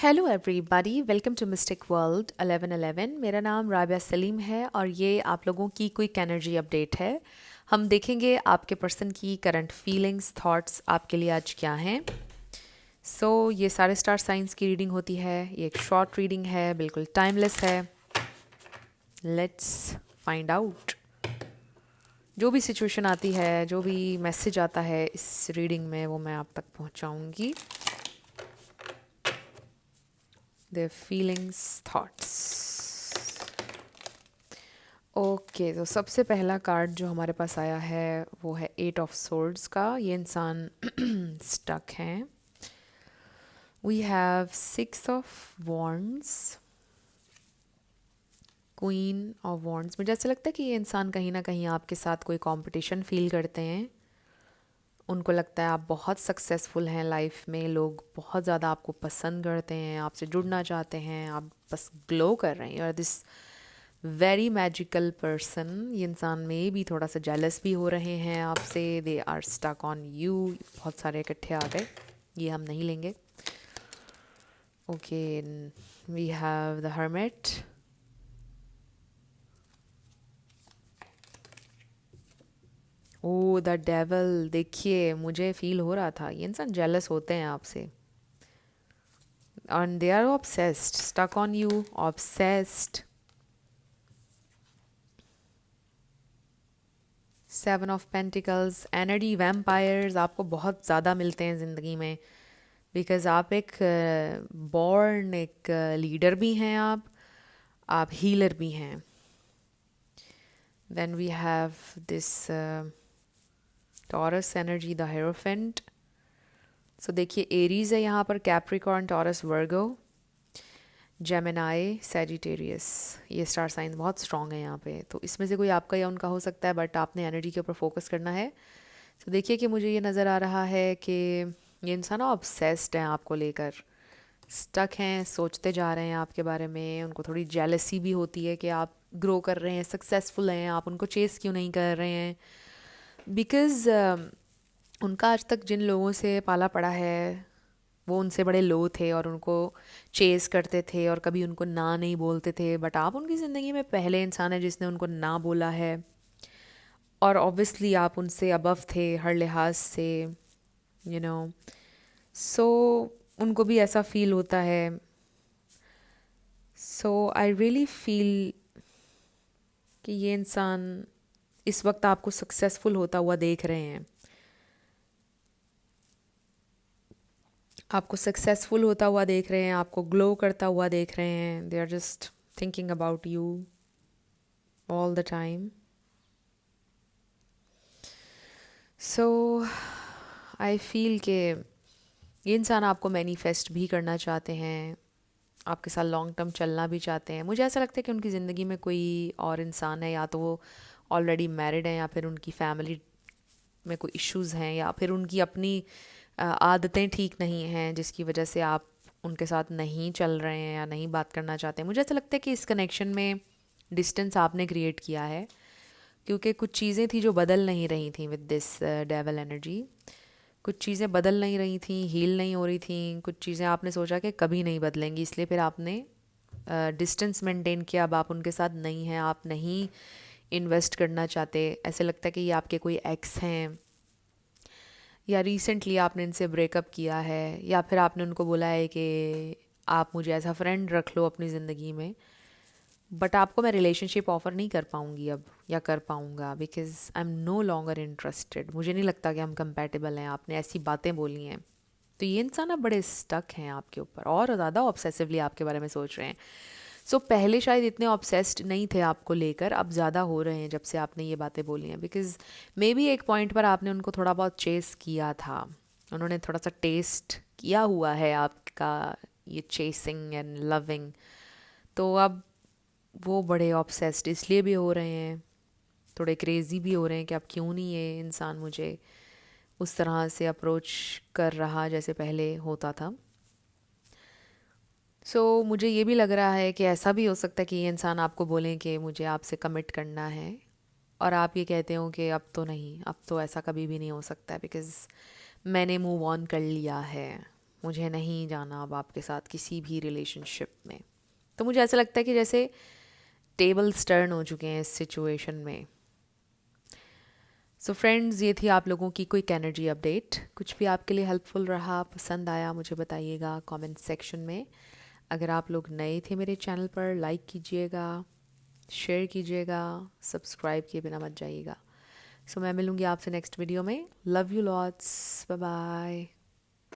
Hello everybody, welcome to mystic world 1111। मेरा नाम राबिया सलीम है और ये आप लोगों की क्विक एनर्जी अपडेट है। हम देखेंगे आपके पर्सन की करंट फीलिंग्स थॉट्स आपके लिए आज क्या हैं। ये सारे स्टार साइंस की रीडिंग होती है। ये एक शॉर्ट रीडिंग है, बिल्कुल टाइमलेस है। Let's find out. जो भी सिचुएशन आती है, जो भी मैसेज आता है इस रीडिंग में, वो मैं आप तक पहुंचाऊंगी। Their feelings, thoughts. ओके, तो सबसे पहला कार्ड जो हमारे पास आया है वो है 8 ऑफ सोर्ड्स का। ये इंसान स्टक हैं। We have 6 of wands, queen of wands. मुझे ऐसा लगता है कि ये इंसान कहीं ना कहीं आपके साथ कोई कंपटीशन फील करते हैं। उनको लगता है आप बहुत सक्सेसफुल हैं लाइफ में, लोग बहुत ज़्यादा आपको पसंद करते हैं, आपसे जुड़ना चाहते हैं, आप बस ग्लो कर रहे हैं। और दिस वेरी मैजिकल पर्सन, ये इंसान में भी थोड़ा सा जेलस भी हो रहे हैं आपसे। They are stuck on you. बहुत सारे इकट्ठे आ गए, ये हम नहीं लेंगे। Okay, we have the hermit. Oh the devil, देखिए मुझे फील हो रहा था ये इंसान जेलस होते हैं आपसे। And they are obsessed, stuck on you, obsessed. 7 of pentacles, energy vampires आपको बहुत ज़्यादा मिलते हैं ज़िंदगी में, बिकॉज आप एक बॉर्न एक लीडर भी हैं, आप हीलर भी हैं। Then we have this Taurus energy, the hierophant. So देखिए, एरीज है यहाँ पर, Capricorn, Taurus, Virgo, Gemini, Sagittarius. ये स्टार साइन बहुत स्ट्रॉन्ग है यहाँ पे, तो इसमें से कोई आपका या उनका हो सकता है, बट आपने एनर्जी के ऊपर फोकस करना है। तो देखिए कि मुझे ये नज़र आ रहा है कि ये इंसान ऑब्सेस्ड हैं आपको लेकर, स्टक हैं, सोचते जा रहे हैं आपके बारे में। उनको थोड़ी जेलसी भी होती है कि आप ग्रो कर रहे हैं, सक्सेसफुल हैं, आप उनको चेस क्यों नहीं कर रहे हैं। बिकॉज़ उनका आज तक जिन लोगों से पाला पड़ा है वो उनसे बड़े लो थे और उनको चेस करते थे और कभी उनको ना नहीं बोलते थे, बट आप उनकी ज़िंदगी में पहले इंसान है जिसने उनको ना बोला है। और ऑब्वियसली आप उनसे अबव थे हर लिहाज से, यू नो। सो उनको भी ऐसा फील होता है। सो आई रियली फील कि ये इंसान इस वक्त आपको सक्सेसफुल होता हुआ देख रहे हैं, आपको सक्सेसफुल होता हुआ देख रहे हैं, आपको ग्लो करता हुआ देख रहे हैं। They are just thinking about you all the time. So I feel कि ये इंसान आपको मैनिफेस्ट भी करना चाहते हैं, आपके साथ लॉन्ग टर्म चलना भी चाहते हैं। मुझे ऐसा लगता है कि उनकी ज़िंदगी में कोई और इंसान है, या तो वो ऑलरेडी मैरिड हैं, या फिर उनकी फैमिली में कोई इश्यूज़ हैं, या फिर उनकी अपनी आदतें ठीक नहीं हैं जिसकी वजह से आप उनके साथ नहीं चल रहे हैं या नहीं बात करना चाहते हैं। मुझे ऐसा लगता है कि इस कनेक्शन में डिस्टेंस आपने क्रिएट किया है, क्योंकि कुछ चीज़ें थी जो बदल नहीं रही थी विद दिस डेवल एनर्जी। कुछ चीज़ें बदल नहीं रही थी, हील नहीं हो रही थी। कुछ चीज़ें आपने सोचा कि कभी नहीं बदलेंगी, इसलिए फिर आपने डिस्टेंस मेंटेन किया। अब आप उनके साथ नहीं हैं, आप नहीं इन्वेस्ट करना चाहते। ऐसे लगता है कि ये आपके कोई एक्स हैं, या रिसेंटली आपने इनसे ब्रेकअप किया है, या फिर आपने उनको बोला है कि आप मुझे एज अ फ्रेंड रख लो अपनी ज़िंदगी में, बट आपको मैं रिलेशनशिप ऑफ़र नहीं कर पाऊँगी अब, या कर पाऊँगा, because I am no longer interested. मुझे नहीं लगता कि हम कंपेटेबल हैं। आपने ऐसी बातें बोली हैं। तो ये इंसान अब बड़े स्टक हैं आपके ऊपर और ज़्यादा ऑब्सेसिवली आपके बारे में सोच रहे हैं। पहले शायद इतने ऑब्सेस्ड नहीं थे आपको लेकर, अब ज़्यादा हो रहे हैं जब से आपने ये बातें बोली हैं। बिकॉज मे बी एक पॉइंट पर आपने उनको थोड़ा बहुत चेस किया था, उन्होंने थोड़ा सा टेस्ट किया हुआ है आपका ये चेसिंग एंड लविंग। तो अब वो बड़े ऑब्सेस्ड इसलिए भी हो रहे हैं, थोड़े क्रेज़ी भी हो रहे हैं कि अब क्यों नहीं ये इंसान मुझे उस तरह से अप्रोच कर रहा जैसे पहले होता था। मुझे ये भी लग रहा है कि ऐसा भी हो सकता है कि ये इंसान आपको बोलें कि मुझे आपसे कमिट करना है, और आप ये कहते हो कि अब तो नहीं, अब तो ऐसा कभी भी नहीं हो सकता है, बिकॉज़ मैंने मूव ऑन कर लिया है, मुझे नहीं जाना अब आपके साथ किसी भी रिलेशनशिप में। तो मुझे ऐसा लगता है कि जैसे टेबल्स टर्न हो चुके हैं इस सिचुएशन में। सो फ्रेंड्स, ये थी आप लोगों की क्विक एनर्जी अपडेट। कुछ भी आपके लिए हेल्पफुल रहा, पसंद आया, मुझे बताइएगा कमेंट सेक्शन में। अगर आप लोग नए थे मेरे चैनल पर, लाइक कीजिएगा, शेयर कीजिएगा, सब्सक्राइब किए बिना मत जाइएगा। सो मैं मिलूँगी आपसे नेक्स्ट वीडियो में। Love you lots, bye bye.